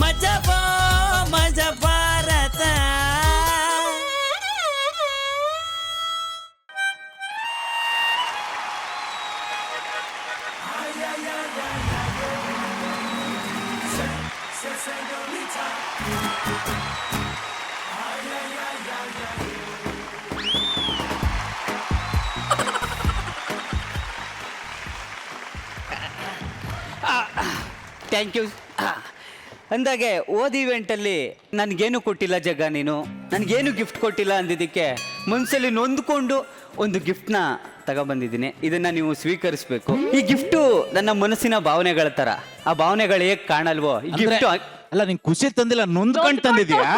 ಮಜಬೋ ಮಜ Bharat. Thank you. ಅಂದಾಗೆ ಓದ್ ಇವೆಂಟಲ್ಲಿ ನನಗೇನು ಕೊಟ್ಟಿಲ್ಲ ಜಗ್ಗ, ನೀನು ನನಗೇನು ಗಿಫ್ಟ್ ಕೊಟ್ಟಿಲ್ಲ ಅಂದಿದ್ದಕ್ಕೆ ಮನಸ್ಸಲ್ಲಿ ನೊಂದ್ಕೊಂಡು ಒಂದು ಗಿಫ್ಟ್ನ ತಗೊಬಂದಿದ್ದೀನಿ. ಇದನ್ನು ನೀವು ಸ್ವೀಕರಿಸಬೇಕು. ಈ ಗಿಫ್ಟು ನನ್ನ ಮನಸ್ಸಿನ ಭಾವನೆಗಳ ಥರ. ಆ ಭಾವನೆಗಳು ಹೇಗೆ ಕಾಣಲ್ವೋ ಈ ಗಿಫ್ಟು. ಅಲ್ಲ ನೀನ್ ಖುಷಿ ತಂದಿಲ್ಲ, ನೊಂದ್ಕೊಂಡು ತಂದಿದ್ಯಾ?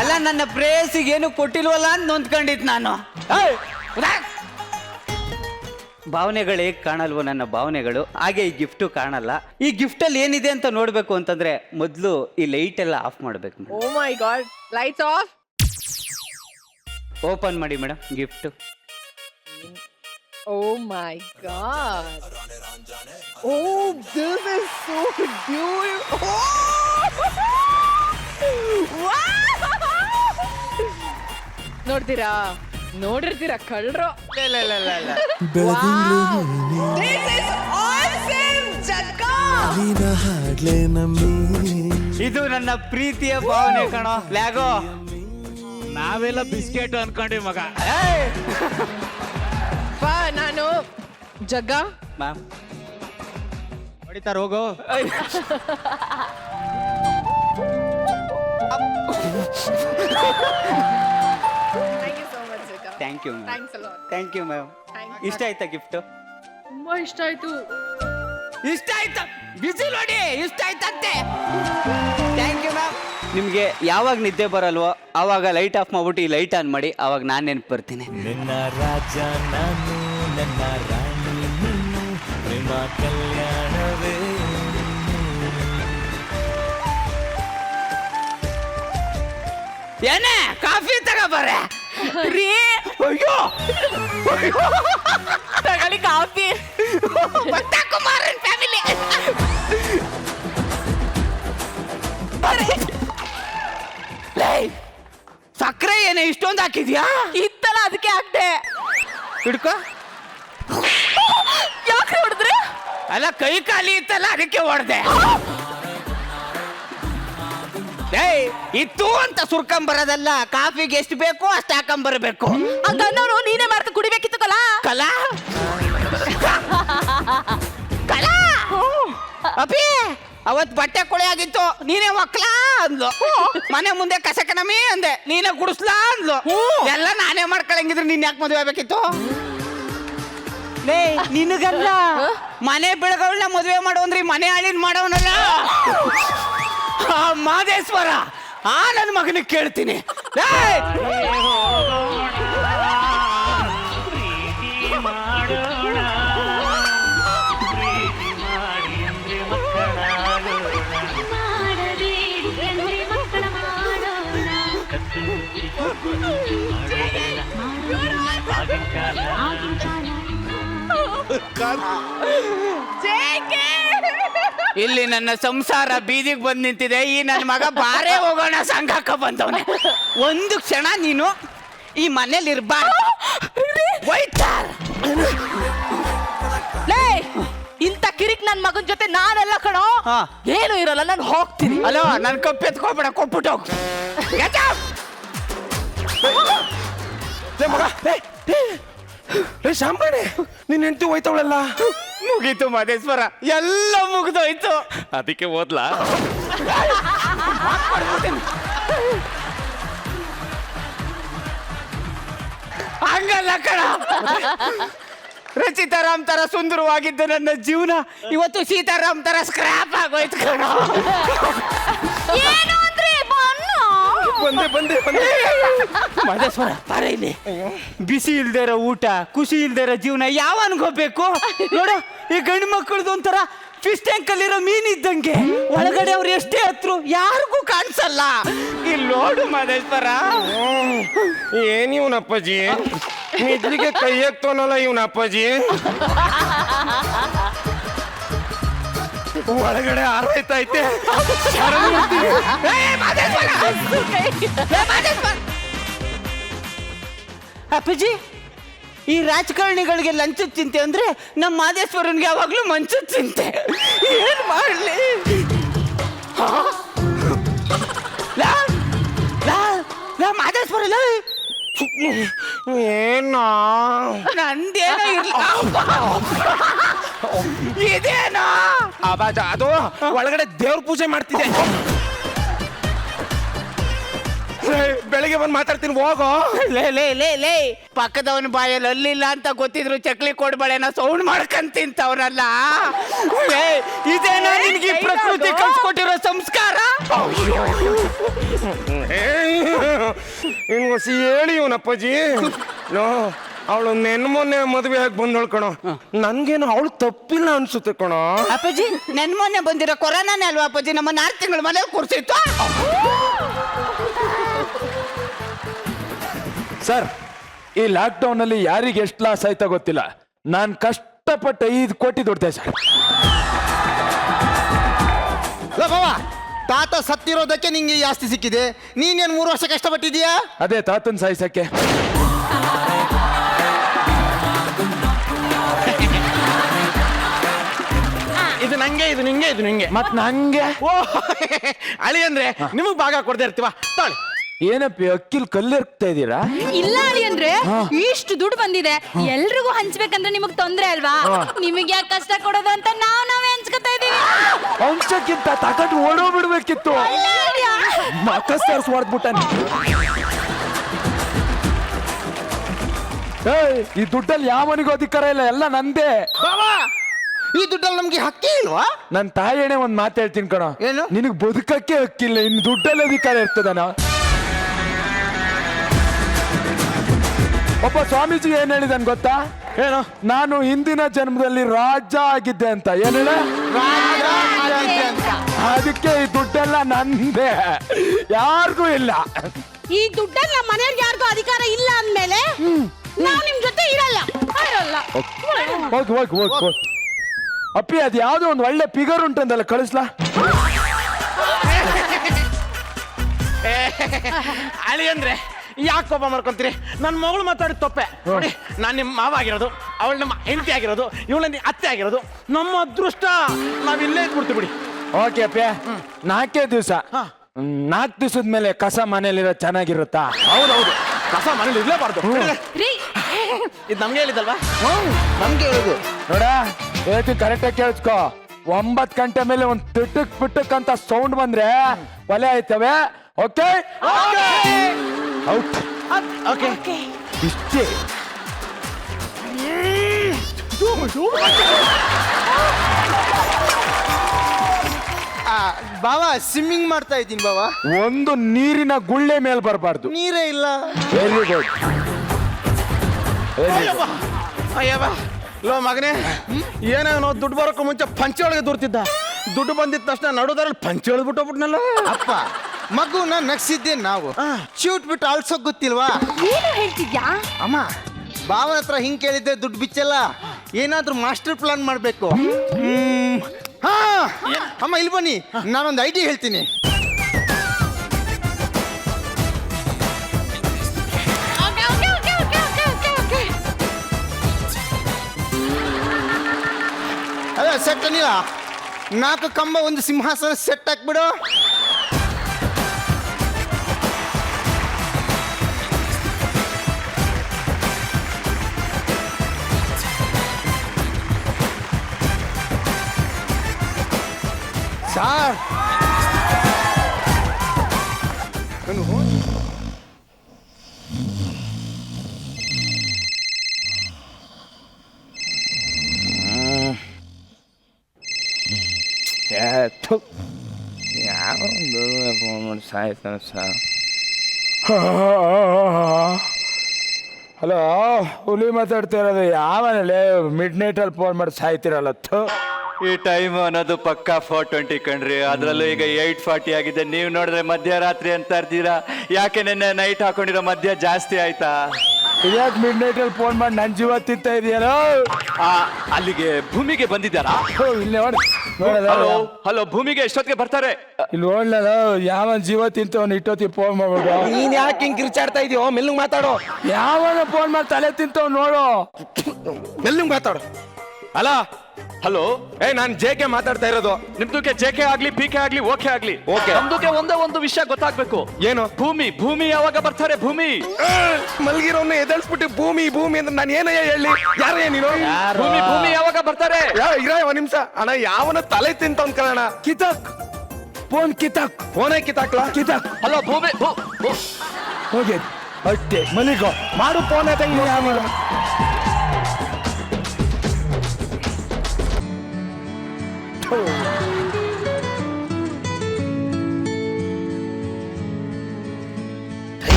ಅಲ್ಲ, ನನ್ನ ಪ್ರೇಯಸಿಗೆ ಏನು ಕೊಟ್ಟಿಲ್ವಲ್ಲ ಅಂತ ನೊಂದ್ಕೊಂಡಿತ್ತು ನಾನು. ಭಾವನೆಗಳು ಹೇಗೆ ಕಾಣಲ್ವೋ ನನ್ನ ಭಾವನೆಗಳು, ಹಾಗೆ ಈ ಗಿಫ್ಟು ಕಾಣಲ್ಲ. ಈ ಗಿಫ್ಟಲ್ಲಿ ಏನಿದೆ ಅಂತ ನೋಡಬೇಕು ಅಂತಂದ್ರೆ ಮೊದಲು ಈ ಲೈಟ್ ಎಲ್ಲ ಆಫ್ ಮಾಡಬೇಕು. Oh my god, lights off. Open ಮಾಡಿ madam gift. Oh my god, oh this is so beautiful. ನೋಡ್ತೀರಾ, ನೋಡಿರ್ತೀರಾ ಕಳ್ರು. ಇದು ನನ್ನ ಪ್ರೀತಿಯ ಭಾವನೆ ಕಣೋ ಲ್ಯಾಗೋ. ನಾವೆಲ್ಲ ಬಿಸ್ಕೆಟ್ ಅನ್ಕೊಂಡಿ ಮಗ. ನಾನು ಜಗ್ಗ ಮ್ಯಾಮ್ ಹೊಡಿತಾರ ಹೋಗೋ. Thank you ma'am. Thank you ma'am. ಇಷ್ಟ ಆಯ್ತಾ ಗಿಫ್ಟು? ತುಂಬಾ ಇಷ್ಟ ಆಯ್ತು. ಇಷ್ಟ ಆಯ್ತಾ? ಬಿಸಿ ನೋಡಿ, ಇಷ್ಟ ಆಯ್ತಂತೆ. Thank you ma'am. ನಿಮಗೆ ಯಾವಾಗ ನಿದ್ದೆ ಬರಲ್ವೋ ಆವಾಗ ಲೈಟ್ ಆಫ್ ಮಾಡ್ಬಿಟ್ಟು ಈ ಲೈಟ್ ಆನ್ ಮಾಡಿ, ಆವಾಗ ನಾನು ನೆನಪು ಬರ್ತೀನಿ. ನಿನ್ನ ರಾಜ ನಾನು, ನನ್ನ ರಾಣಿ ನೀನು, ಪ್ರೇಮ ಕಲ್ಯಾಣವೇ. ಏನೇ ಕಾಫಿ ತಗೋಬಾರೆ ರೀ. ಅಯ್ಯೋ ತಗೊಳ್ಳಿ ಕಾಫಿ. ಕುಮಾರನ್ ಫ್ಯಾಮಿಲಿ. ಸಕ್ಕರೆ ಏನೇ ಇಷ್ಟೊಂದು ಹಾಕಿದ್ಯಾ? ಇತ್ತಲ್ಲ ಅದಕ್ಕೆ ಹಾಕ್ದೆ. ಹಿಡ್ಕೋ. ಯಾಕೆ ಹೊಡೆದ್ರೆ? ಅಲ್ಲ, ಕೈ ಖಾಲಿ ಇತ್ತಲ್ಲ ಅದಕ್ಕೆ ಹೊಡೆದೆ. ಇತ್ತು ಅಂತ ಸುರ್ಕೊಂಬರೋದಲ್ಲ, ಕಾಫಿಗೆ ಎಷ್ಟು ಬೇಕು ಅಷ್ಟು ಹಾಕೊಂಬರ್ಬೇಕು. ಹಂಗನ್ನೋರು ನೀನೇ ಮಾಡ್ತಾ ಕುಡಿಬೇಕಿತ್ತು ಕಲಾ. ಕಲಾ ಕಲಾ ಅಪ್ಪಿ, ಅವತ್ ಬಟ್ಟೆ ಕೊಳೆ ಆಗಿತ್ತು, ನೀನೇ ಒಕ್ಲಾ ಅಂದ್ಲು. ಮನೆ ಮುಂದೆ ಕಸಕನಮಿ ಅಂದೆ, ನೀನೇ ಗುಡಿಸ್ಲಾ ಅಂದ್ಲು. ಎಲ್ಲ ನಾನೇ ಮಾಡ್ಕೊಳಂಗಿದ್ರೆ ನೀನ್ ಯಾಕೆ ಮದುವೆ ಆಗ್ಬೇಕಿತ್ತು? ನಿನಗಲ್ಲ, ಮನೆ ಬೆಳಗವಳನ್ನ ಮದುವೆ ಮಾಡೋ ಅಂದ್ರೆ ಮನೆ ಹಾಳಿನ ಮಾಡೋನಲ್ಲ ಆ ಮಾದೇಶ್ವರ. ಆ ನನ್ನ ಮಗನಿಗೆ ಕೇಳ್ತೀನಿ. ಇಲ್ಲಿ ನನ್ನ ಸಂಸಾರ ಬೀದಿಗೆ ಬಂದು ನಿಂತಿದೆ. ಈ ನನ್ನ ಮಗ ಬಾರೇ ಹೋಗೋಣ ಸಂಘಕ್ಕೆ ಬಂದವನೆ. ಒಂದು ಕ್ಷಣ ನೀನು ಈ ಮನೇಲಿ ಇರ್ಬಾರ್ದು. ಇಂತ ಕಿರಿಕ್ ನನ್ ಮಗನ್ ಜೊತೆ ನಾನೆಲ್ಲ ಕಣೋ. ಏನು ಇರಲ್ಲ, ನಾನು ಹೋಗ್ತೀನಿ. ಅಲೋ, ನನ್ ಕಪ್ಪು ಎತ್ಕೋಬೇಡ, ಕೊಟ್ಬಿಟ್ಟು ಹೋಗು. ಶಾಂಬಾಣೆ, ನಿನ್ ಹೆಂಡತಿ ಹೋಯ್ತವಳಲ್ಲ. ಮುಗೀತು ಮಾದೇಶ್ವರ, ಎಲ್ಲ ಮುಗ್ದೋಯ್ತು. ಅದಕ್ಕೆ ಓದ್ಲಾ? ಹಂಗಲ್ಲ ಕಣ. ರಚಿತಾರಾಮ್ ತರ ಸುಂದರವಾಗಿದ್ದ ನನ್ನ ಜೀವನ ಇವತ್ತು ಸೀತಾರಾಮ್ ತರ ಸ್ಕ್ರಾಪ್ ಆಗೋಯ್ತು ಕಣ. ಬಂದೆ ಮಾದೇಶ್ವರ, ಬಾರ ಇಲ್ಲಿ. ಬಿಸಿ ಇಲ್ದೇ ಇರೋ ಊಟ, ಖುಷಿ ಇಲ್ದೇ ಇರೋ ಜೀವನ ಯಾವ ಅನ್ಕೋಬೇಕು? ನೋಡು, ಈ ಗಂಡು ಮಕ್ಕಳದು ಒಂಥರ ಫಿಶ್ ಟ್ಯಾಂಕ್ ಅಲ್ಲಿರೋ ಮೀನ್ ಇದ್ದಂಗೆ. ಒಳಗಡೆ ಅವ್ರು ಎಷ್ಟೇ ಹತ್ರು ಯಾರಿಗೂ ಕಾಣಿಸಲ್ಲ. ಇಲ್ಲಿ ನೋಡು ಮಾದೇಶ್ವರ. ಏನ್ ಇವನ ಅಪ್ಪಾಜಿ, ನಿದ್ಲಿಗೆ ಕೈ ಹಾಕ್ತವನಲ್ಲ ಇವನ ಅಪ್ಪಾಜಿ. ಒಳಗಡೆ ಆರೋಯ್ತೈತೆ. ಅಪ್ಪಾಜಿ, ಈ ರಾಜಕಾರಣಿಗಳಿಗೆ ಲಂಚದ ಚಿಂತೆ ಅಂದ್ರೆ ನಮ್ಮ ಮಾದೇಶ್ವರನ್ಗೆ ಯಾವಾಗ್ಲೂ ಮಂಚದ ಚಿಂತೆ. ಏನ್ ಮಾಡ್ಲಿ? ಮಾದೇಶ್ವರ ಏನೋ ನಂದೇನೋ ಇದೇನೋ ಅದು ಒಳಗಡೆ ದೇವ್ರ ಪೂಜೆ ಮಾಡ್ತಿದ್ದೆ. ಬೆಳಿಗ್ಗೆ ಬಂದು ಮಾತಾಡ್ತೀನಿ, ಹೋಗೋ. ಲೇ ಪಕ್ಕದವನ ಬಾಯಲ್ಲಿ ಅಲ್ಲಿಲ್ಲ ಅಂತ ಗೊತ್ತಿದ್ರು ಚಕ್ಲಿ ಕೊಡ್ಬಳೆನ ಸೌಂಡ್ ಮಾಡ್ಕೊಂಡ್ ತಿಂತವ್ರಲ್ಲ. ಇದೇನೋ ನಿನ್ಗೆ ಈ ಪ್ರಕೃತಿ ಕಲ್ಸ್ಕೊಟ್ಟಿರೋ ಸಂಸ್ಕಾರ? ಇನ್ನು ಹೊಸಿ ಹೇಳಿ ಇವನಪ್ಪಾಜಿ. ಅವಳು ಮೊನ್ನೆ ಮದುವೆ ಆಗಿ ಬಂದಳು ಕಣೋ. ನನ್ಗೇನು ಅವಳು ತಪ್ಪಿಲ್ಲ ಅನ್ಸುತ್ತೆ ಕಣೋ. ಅಪ್ಪಾಜಿ, ಮೊನ್ನೆ ಬಂದಿರೋ ಕೊರೋನಾನೇ ಅಲ್ವಾ ಅಪ್ಪಾಜಿ ನಮ್ಮ 4 ತಿಂಗಳ ಮನೇಲಿ ಕೂರ್ಸಿತ್ತು? ಸರ್, ಈ ಲಾಕ್ಡೌನ್ ಅಲ್ಲಿ ಯಾರಿಗೆ ಎಷ್ಟು ಲಾಸ್ ಆಯ್ತಾ ಗೊತ್ತಿಲ್ಲ. ನಾನು ಕಷ್ಟಪಟ್ಟು 5 ಕೋಟಿ ದುಡ್ದೆ ಸರ್. ತಾತ ಸತ್ತಿರೋದಕ್ಕೆ ನಿಂಗೆ ಈ ಆಸ್ತಿ ಸಿಕ್ಕಿದೆ. ನೀನೇನು 3 ವರ್ಷ ಕಷ್ಟಪಟ್ಟಿದ್ಯಾ? ಅದೇ ತಾತನ್ ಸಾಯಿಸಕ್ಕೆ. ಇದು ನಂಗೆ, ಇದು ನಿಂಗೆ, ಇದು ನಿಂಗೆ. ಮತ್ ನಂಗೆ ಓ ಅಳಿ ಅಂದ್ರೆ ನಿಮಗ್ ಭಾಗ ಕೊಡದೆ ಇರ್ತೀವ. ತಾಳಿ. ಏನಪ್ಪಿ ಅಕ್ಕಿಲ್ ಕಲ್ಲಿರ್ತಾ ಇದ್ದೀರಾ? ಇಲ್ಲ ಅಳಿ ಅಂದ್ರೆ ಇಷ್ಟು ದುಡ್ಡು ಬಂದಿದೆ, ಎಲ್ರಿಗೂ ಹಂಚ್ಬೇಕಂದ್ರೆ ನಿಮಗ್ ತೊಂದ್ರೆ ಅಲ್ವಾ? ನಿಮಗೆ ಯಾಕೆ ಕಷ್ಟ ಕೊಡೋದು ಅಂತ ನಾವೇ ಹಂಚ್ಕೊತಾ ಇದೀವಿ. ಹಂಚಕ್ಕಿಂತ ತಗೊಂಡು ಓಡೋಗ್ಬಿಡ್ಬೇಕಿತ್ತು. ಮಕ್ಕಸ್ ಹೊಡೆದ್ಬಿಟ್ಟ. ಈ ದುಡ್ಡಲ್ಲಿ ಯಾವನಿಗೂ ಅಧಿಕಾರ ಇಲ್ಲ, ಎಲ್ಲ ನಂದೇ. ಈ ದುಡ್ಡಲ್ಲಿ ನಮ್ಗೆ ಹಕ್ಕಿ ಇಲ್ವಾ? ನನ್ ತಾಯಿಯೇ ಒಂದ್ ಮಾತು ಹೇಳ್ತೀನಿ ಕಣೋ. ಏನು? ನಿನಗ್ ಬದುಕಕ್ಕೆ ಹಕ್ಕಿಲ್ಲ, ಇನ್ನು ದುಡ್ಡಲ್ಲಿ ಅಧಿಕಾರ ಇರ್ತದನ. ಒಬ್ಬ ಸ್ವಾಮೀಜಿ ಏನ್ ಹೇಳಿದನ್ ಗೊತ್ತಾ? ಏನು? ನಾನು ಹಿಂದಿನ ಜನ್ಮದಲ್ಲಿ ರಾಜ ಆಗಿದ್ದೆ ಅಂತ. ಏನ್ ಹೇಳ? ಅದಕ್ಕೆ ಈ ದುಡ್ಡೆಲ್ಲ ನಂದೇ, ಯಾರಿಗೂ ಇಲ್ಲ. ಈ ದುಡ್ಡಲ್ಲಿ ನಮ್ಮ ಮನೆಯವ್ರಿಗೆ ಯಾರಿಗೂ ಅಧಿಕಾರ ಇಲ್ಲ ಅಂದ್ಮೇಲೆ ನಾವು ನಿಮ್ ಜೊತೆ ಇರಲ್ಲ. ಹೋಗಿ ಹೋಗಿ ಹೋಗಿ ಹೋಗಿ. ಅಪ್ಪಿ, ಅದ್ ಯಾವ್ದೋ ಒಂದು ಒಳ್ಳೆ ಫಿಗರ್ ಉಂಟಂದಲ್ಲ, ಕಳಿಸ್ಲಾ? ಅಳಿ ಅಂದ್ರೆ ಯಾಕೆ ಕೋಪ ಮಾಡ್ಕೊಂತೀರಿ? ನನ್ನ ಮಗಳು ಮಾತಾಡಿದ ತಪ್ಪೆ ನೋಡಿ. ನಾನು ನಿಮ್ಮ ಮಾವ ಆಗಿರೋದು, ಅವಳು ನಮ್ಮ ಹೆಂಡತಿ ಆಗಿರೋದು, ಇವಳ ಅತ್ತೆ ಆಗಿರೋದು. ನಮ್ಮ ಅದೃಷ್ಟ, ನಾವ್ ಇಲ್ಲೇ ಇದ್ಬಿಡ್ತೀವಿ ಬಿಡಿ. ಓಕೆ ಅಪ್ಪ, 4 ದಿವಸ. 4 ದಿವಸದ ಮೇಲೆ ಕಸ ಮನೇಲಿರೋ ಚೆನ್ನಾಗಿರುತ್ತಾ? ಹೌದೌದು, ಕಸ ಮನೇಲಿ ಇರ್ಲೇಬಾರ್ದು. ರೀ, ಇದು ನಮ್ಗೆ ಹೇಳಿದಲ್ವಾ? ನಮ್ಗೆ ಹೇಳುದು ನೋಡ, ಹೇಳ್ತೀನಿ ಕರೆಕ್ಟಾಗಿ ಕೇಳಿಸ್ಕೊ. 9 ಗಂಟೆ ಮೇಲೆ ಒಂದು ತಿಟ್ಟಕ್ ಪಿಟ್ಟಕ್ ಅಂತ ಸೌಂಡ್ ಬಂದ್ರೆ ಒಲೆ ಆಯ್ತವೆ. Okay out. ಓಕೆ, ಇಷ್ಟೇ. ಬಾವ, ಸ್ವಿಮ್ಮಿಂಗ್ ಮಾಡ್ತಾ ಇದ್ದೀನಿ ಬಾವ. ಒಂದು ನೀರಿನ ಗುಳ್ಳೆ ಮೇಲೆ ಬರಬಾರ್ದು. ನೀರೇ ಇಲ್ಲ. Very good. ಅಯ್ಯವ್ವ, ಲೋ ಮಗನೇ, ಏನೋ ದುಡ್ಡು ಬರೋಕ್ಕೂ ಮುಂಚೆ ಪಂಚೆ ಒಳಗೆ ದೂರ್ತಿದ್ದ. ದುಡ್ಡು ಬಂದಿದ ತಕ್ಷಣ ನಡುದರಲ್ಲಿ ಪಂಚೆ ಎಳೆದ್ಬಿಟ್ಟು ಹೋಗ್ಬಿಟ್ನಲ್ಲ. ಅಪ್ಪ, ಮಗುನ ನಗ್ಸಿದ್ದೆ ನಾವು. ಶೂಟ್ ಬಿಟ್ಟು ಆಲ್ಸೋ ಗೊತ್ತಿಲ್ವಾ? ಏನು ಹೇಳ್ತಿದ್ಯಾ? ಅಮ್ಮ, ಬಾವನ ಹತ್ರ ಹಿಂಗ್ ಕೇಳಿದ್ರೆ ದುಡ್ಡು ಬಿಚ್ಚಲ್ಲ. ಏನಾದ್ರೂ ಮಾಸ್ಟರ್ ಪ್ಲಾನ್ ಮಾಡ್ಬೇಕು. ಹಾ ಅಮ್ಮ, ಇಲ್ಲಿ ಬನ್ನಿ, ನಾನೊಂದು ಐಡಿಯಾ ಹೇಳ್ತೀನಿ. ಅದೇ ಸೆಟ್ ಅನಿಲ್ಲ, 4 ಕಂಬ, 1 ಸಿಂಹಾಸನ ಸೆಟ್ ಹಾಕ್ಬಿಡು. ಸಾರ್, ಹಲೋ, ಹುಲಿ ಮಾತಾಡ್ತಾ ಇರೋದು. ಯಾವನಲ್ಲೇ ಮಿಡ್ ನೈಟ್ ಅಲ್ಲಿ ಫೋನ್ ಮಾಡಿ ಸಾಯ್ತಿರಲ್ಲ? ಈ ಟೈಮ್ ಅನ್ನೋದು ಪಕ್ಕಾ 4:20 ಕಣ್ರಿ. ಅದ್ರಲ್ಲೂ ಈಗ 8:40 ಆಗಿದೆ. ನೀವು ನೋಡಿದ್ರೆ ಮಧ್ಯರಾತ್ರಿ ಅಂತ ಇರ್ತೀರಾ. ಯಾಕೆ ನೆನ್ನೆ ನೈಟ್ ಹಾಕೊಂಡಿರೋ ಮಧ್ಯ ಜಾಸ್ತಿ ಆಯ್ತಾ? ಇದ್ಯಾಕೆ ಮಿಡ್ ನೈಟ್ ಅಲ್ಲಿ ಫೋನ್ ಮಾಡಿ ನನ್ನ ಜೀವ ತಿಂತಾ ಇದೆಯಲ್ಲ? ಅಲ್ಲಿಗೆ ಭೂಮಿಗೆ ಬಂದಿದ್ದಾರಾ? ಇಲ್ಲಿ ನೋಡಿ, ಹಲೋ ಹಲೋ ಭೂಮಿಗೆ ಎಷ್ಟೊತ್ತಿಗೆ ಬರ್ತಾರೆ? ಇಲ್ಲಿ ನೋಡ್ಲಲ್ಲ ಯಾವನ್ ಜೀವ ತಿಂತವನ್ ಇಟ್ಟೋತಿ ಫೋನ್ ಮಾಡ್ಬಿಡು. ನೀನ್ ಯಾಕೆ ಹಿಂಗ್ ಕಿರ್ಚಾಡ್ತಾ ಇದೀಯೋ? ಮೆಲ್ಲಂಗ್ ಮಾತಾಡೋ. ಯಾವನ ಫೋನ್ ಮಾಡಿ ತಲೆ ತಿಂತವ್ ನೋಡು. ಮೆಲ್ಲಂಗ್ ಮಾತಾಡು. ಅಲ್ಲ ಹಲೋ ನಾನ್ ಜೆಕೆ ಮಾತಾಡ್ತಾ ಇರೋದು. ನಿಮ್ದಕ್ಕೆ ಜೆಕೆ ಆಗ್ಲಿ ಪಿಕೆ ಆಗ್ಲಿ ಓಕೆ ಆಗ್ಲಿ Okay. ನಮ್ದಕ್ಕೆ ಒಂದೇ ಒಂದು ವಿಷಯ ಗೊತ್ತಾಗ್ಬೇಕು. ಏನು? ಭೂಮಿ ಯಾವಾಗ ಬರ್ತಾರೆ? ಭೂಮಿ ಮಲ್ಗಿರೋನ್ನ ಎದಳ್ಸ್ಬಿಟ್ಟು ಭೂಮಿ ಭೂಮಿ ಅಂದ್ರೆ ನಾನು ಏನಯ್ಯ ಹೇಳಿ? ಯಾರಯ್ಯ ನೀನು? ಭೂಮಿ ಯಾವಾಗ ಬರ್ತಾರೆ? ಇರ ಒಂದ್ ನಿಮಿಷ ಅಣ್ಣ. ಯಾವನ ತಲೆ ತಿಂತವನ್ ಕಣ. ಕಿತಾಕ್ ಫೋನ್ ಕಿತಾಕ್. ಫೋನೇ ಕಿತ್ತಾಕ್ಲಾ? ಕಿತಾಕ್ ಹಲೋ ಭೂಮಿ ಹೋಗಿ ಅಷ್ಟೇ ಮಲಿಗೋ ಮಾಡು ಫೋನ್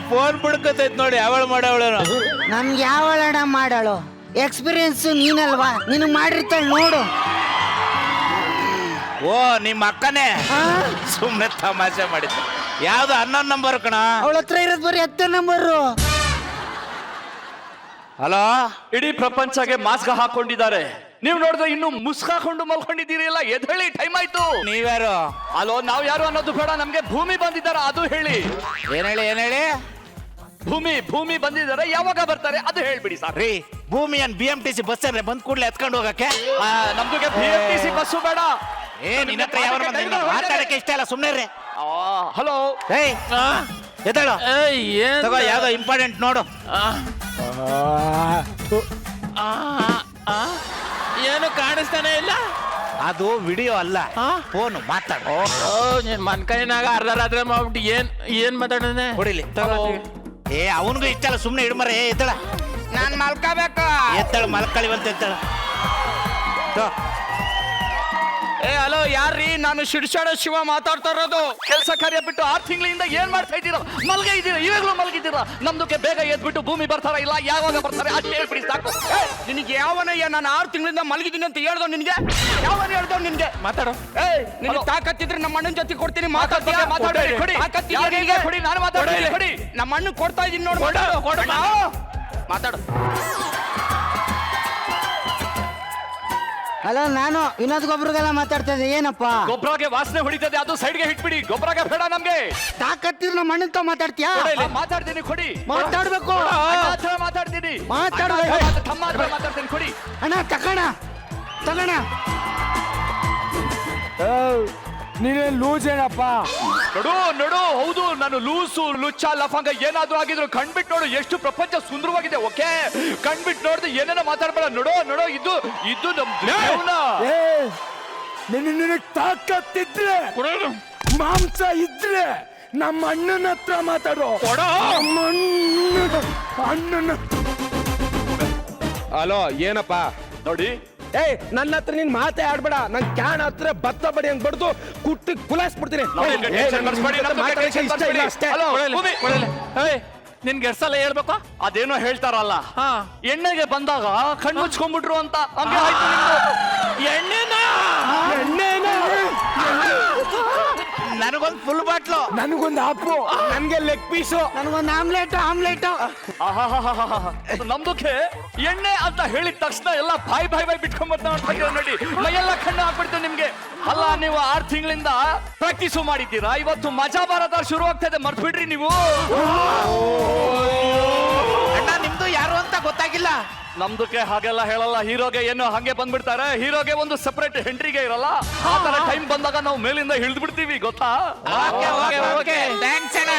ಫೋನ್ ಬಿಡ್ಕತೈತ್ ನೋಡಿ ಅವಳು ಮಾಡವಳೇನು. ನಮ್ಗೆ ಯಾವಳಡ ಮಾಡಾಳು ಎಕ್ಸ್ಪೀರಿಯನ್ಸ್ ನೀನಲ್ವಾ, ನೀನು ಮಾಡಿರ್ತಾಳ ನೋಡು. ಓ ನಿಮ್ಮ ಅಕ್ಕನೇ ಸುಮ್ನೆ ತಮಾಷೆ ಮಾಡಿದ್ದೆ. ಯಾವ್ದು 11 ನಂಬರ್ ಕಣ. ಅವಳ ಹತ್ರ ಇರೋದು ಬರೀ 10 ನಂಬರು. ಹಲೋ ಇಡೀ ಪ್ರಪಂಚಗೆ ಮಾಸ್ಕ್ ಹಾಕೊಂಡಿದ್ದಾರೆ. ನೀವು ನೋಡಿದ್ರೆ ಇನ್ನು ಮುಸ್ಕ್ ಹಾಕೊಂಡು ಮಲ್ಕೊಂಡಿದ್ದೀರಿ. ಎಲ್ಲ ಎದ್ದೇಳಿ, ಟೈಮ್ ಆಯ್ತು. ನೀವ್ಯಾರು? ಅಲೋ ನಾವ್ ಯಾರು ಅನ್ನೋದು ಬೇಡ, ನಮ್ಗೆ ಭೂಮಿ ಬಂದಿದ್ದಾರ ಅದು ಹೇಳಿ. ಏನ್ ಹೇಳಿ? ಭೂಮಿ ಬಂದಿದ್ದಾರೆ, ಯಾವಾಗ ಬರ್ತಾರೆ ಅದು ಹೇಳ್ಬಿಡಿ ಸರ್. ರೀ ಭೂಮಿಯನ್ BMTC ಬಸ್ ಅಂದ್ರೆ ಬಂದ್ ಕೂಡ್ಲೆ ಎತ್ಕೊಂಡು ಹೋಗಕ್ಕೆ. ನಮ್ದುಗೆ BMTC ಬಸ್ಸು ಬೇಡ. ನಿನ್ನ ಹತ್ರ ಯಾವ ಮಾತಾಡಕ್ಕೆ ಇಷ್ಟ ಇಲ್ಲ, ಸುಮ್ನೆ ರೀ. ಹಲೋ ಎದ್ದೇಳು. ತಗೋ ಯಾವ್ದೋ ಇಂಪಾರ್ಟೆಂಟ್ ನೋಡು. ಏನು ಕಾಣಿಸ್ತಾನೆ ಇಲ್ಲ. ಅದು ವಿಡಿಯೋ ಅಲ್ಲ, ಫೋನ್ ಮಾತಾಡು. ನೀನ್ ಮನ್ಕೈನಾಗ ಅರ್ಧ ರಾತ್ರಿ ಮಾಡ್ಬಿಟ್ಟು ಏನ್ ಮಾತಾಡೋಣ? ಹೊಡಿಲಿ ಅವನಿಗೂ ಇಷ್ಟ ಅಲ್ಲ, ಸುಮ್ನೆ ಇಡ್ಮರೆ. ಎದ್ದಳ, ನಾನ್ ಮಲ್ಕೋಬೇಕು. ಎತ್ತಳ ಮಲ್ಕಳಿವಂತ ಎತ್ತಳ. ಹಲೋ ಯಾರ್ರೀ? ನಾನು ಶಿಡ್ಶಾಡ ಶಿವ ಮಾತಾಡ್ತಾ ಇರೋದು. ಕೆಲಸ ಕಾರ್ಯ ಬಿಟ್ಟು 6 ತಿಂಗಳಿಂದ ಏನ್ ಮಾಡ್ತಾ ಇದ್ದೀರಾ? ಮಲ್ಗೆ ಇದ್ದೀರಾ, ಇವಾಗ್ಲೂ ಮಲ್ಗಿದ್ದೀರಾ? ನಮ್ದಕ್ಕೆ ಬೇಗ ಎದ್ಬಿಟ್ಟು ಭೂಮಿ ಬರ್ತಾರ ಇಲ್ಲ ಯಾವಾಗ ಬರ್ತಾರೆ ಅಷ್ಟು ಹೇಳ್ಬಿಡಿ ಸಾಕು. ನಿನಗೆ ಯಾವನಯ್ಯ ನಾನು 6 ತಿಂಗಳಿಂದ ಮಲಗಿದ್ದೀನಿ ಅಂತ ಹೇಳ್ದೋ? ನಿನ್ಗೆ ಯಾವನ್ ಹೇಳ್ದವ್? ನಿನ್ಗೆ ಮಾತಾಡೋ. ನಿನ್ಗೆ ತಾಕತ್ತಿದ್ರೆ ನಮ್ಮ ಅಣ್ಣನ ಜೊತೆ ಕೊಡ್ತೀನಿ. ಮಾತಾಡಿ ಕೊಡಿ. ಕೊಡಿ, ನಾನು ಮಾತಾಡ್ತೀನಿ ಕೊಡಿ. ನಮ್ಮ ಅಣ್ಣ ಕೊಡ್ತಾ ಇದೀನಿ ನೋಡು. ಮಾತಾಡು. ಹಲೋ, ನಾನು ವಿನೋದ್ ಗೊಬ್ಬರಗೆಲ್ಲ ಮಾತಾಡ್ತಾ ಇದ್ದೆ. ಏನಪ್ಪ ಗೊಬ್ಬರಗೆ ವಾಸನೆ ಹೊಡಿತದೆ, ಅದು ಸೈಡ್ಗೆ ಹಿಟ್ಬಿಡಿ. ಗೊಬ್ಬರಗೆ ಬೇಡ ನಮ್ಗೆ. ತಾಕತ್ತಿದ್ರೆ ನಮ್ಮ ಅಣ್ಣಂತ ಮಾತಾಡ್ತೀಯಾ? ಮಾತಾಡ್ತೀನಿ ಕೊಡಿ. ಮಾತಾಡ್ಬೇಕು. ಮಾತಾಡ್ತೀನಿ. ತಮ್ಮ ಹತ್ರ ಮಾತಾಡ್ತೀನಿ ಕೊಡಿ. ಅಣ್ಣ ತಗೋಣ. ನೀನೇನ್ ಲೂಸ್ ಏನಪ್ಪ? ನೋಡು ಹೌದು, ನಾನು ಲೂಸು ಲುಚ್ಚ ಲಫಂಗ ಏನಾದ್ರೂ ಆಗಿದ್ರು ಕಣ್ಬಿಟ್ಟು ನೋಡು. ಎಷ್ಟು ಪ್ರಪಂಚ ಸುಂದರವಾಗಿದೆ. ಓಕೆ, ಕಣ್ಬಿಟ್ಟು ನೋಡಿದ್ರೆ ಏನೇನೋ ಮಾತಾಡ್ಬೇಡ. ನೋಡು ಇದು ನಮ್ ನಿನಗೆ ತಾಕತ್ತಿದ್ರೆ, ಮಾಂಸ ಇದ್ರೆ ನಮ್ಮ ಅಣ್ಣನ ಹತ್ರ ಮಾತಾಡೋ. ಅಣ್ಣನ. ಹಲೋ ಏನಪ್ಪ? ನೋಡಿ ನನ್ನ ಹತ್ರ ನೀನ್ ಮಾತೇ ಆಡ್ಬೇಡ. ನನ್ ಕ್ಯಾನ್ ಹತ್ರ ಭತ್ತ ಬಡಿ ಹಂಗ್ ಬಡ್ದು ಕುಟ್ಟಿ ಕುಲಾಯಿಸ್ಬಿಡ್ತೀನಿ. ನಿನ್ಗೆ ಎಷ್ಟಲ್ಲ ಹೇಳ್ಬೇಕು? ಅದೇನೋ ಹೇಳ್ತಾರಲ್ಲ, ಎಣ್ಣೆಗೆ ಬಂದಾಗ ಕಣ್ಣು ಮುಚ್ಕೊಂಡ್ಬಿಟ್ರು ಅಂತ. ಹಂಗೆ ಆಯ್ತು ನಿಮ್ದು. ನನಗೊಂದು ಫುಲ್ ಬಾಟ್ಲು, ನನಗೊಂದು ಆಪು, ನನ್ಗೆ ಲೆಗ್ ಪೀಸು, ನನಗೊಂದು ಆಮ್ಲೆಟ್. ನಮ್ದಕ್ಕೆ ಎಣ್ಣೆ ಅಂತ ಹೇಳಿದ ತಕ್ಷಣ ಎಲ್ಲ ಬಾಯ್ ಬಿಟ್ಕೊಂಡ್ಬರ್ತಾ ನೋಡಿ. ಮೈಯೆಲ್ಲ ಕಣ್ಣು ಹಾಕ್ಬಿಡ್ತೇವೆ ನಿಮ್ಗೆ. ಅಲ್ಲ, ನೀವು 6 ತಿಂಗಳಿಂದ ಪ್ರಾಕ್ಟೀಸು ಮಾಡಿದ್ದೀರಾ. ಇವತ್ತು ಮಜಾ ಭಾರತ ಶುರು ಆಗ್ತಾ ಇದೆ, ಮರ್ತ್ಬಿಡ್ರಿ ನೀವು. ಅಣ್ಣ ನಿಮ್ದು ಯಾರು ಅಂತ ಗೊತ್ತಾಗಿಲ್ಲ. ನಮ್ದಕ್ಕೆ ಹಾಗೆಲ್ಲ ಹೇಳಲ್ಲ. ಹೀರೋಗೆ ಏನು ಹಂಗೆ ಬಂದ್ಬಿಡ್ತಾರೆ. ಹೀರೋಗೆ ಒಂದು ಸೆಪರೇಟ್ ಎಂಟ್ರಿಗೆ ಇರಲ್ಲ. ಆ ತರ ಟೈಮ್ ಬಂದಾಗ ನಾವು ಮೇಲಿಂದ ಹಿಡಿದು ಬಿಡ್ತೀವಿ, ಗೊತ್ತಾ? ಓಕೆ ಥ್ಯಾಂಕ್ಸ್ ಅಣ್ಣ.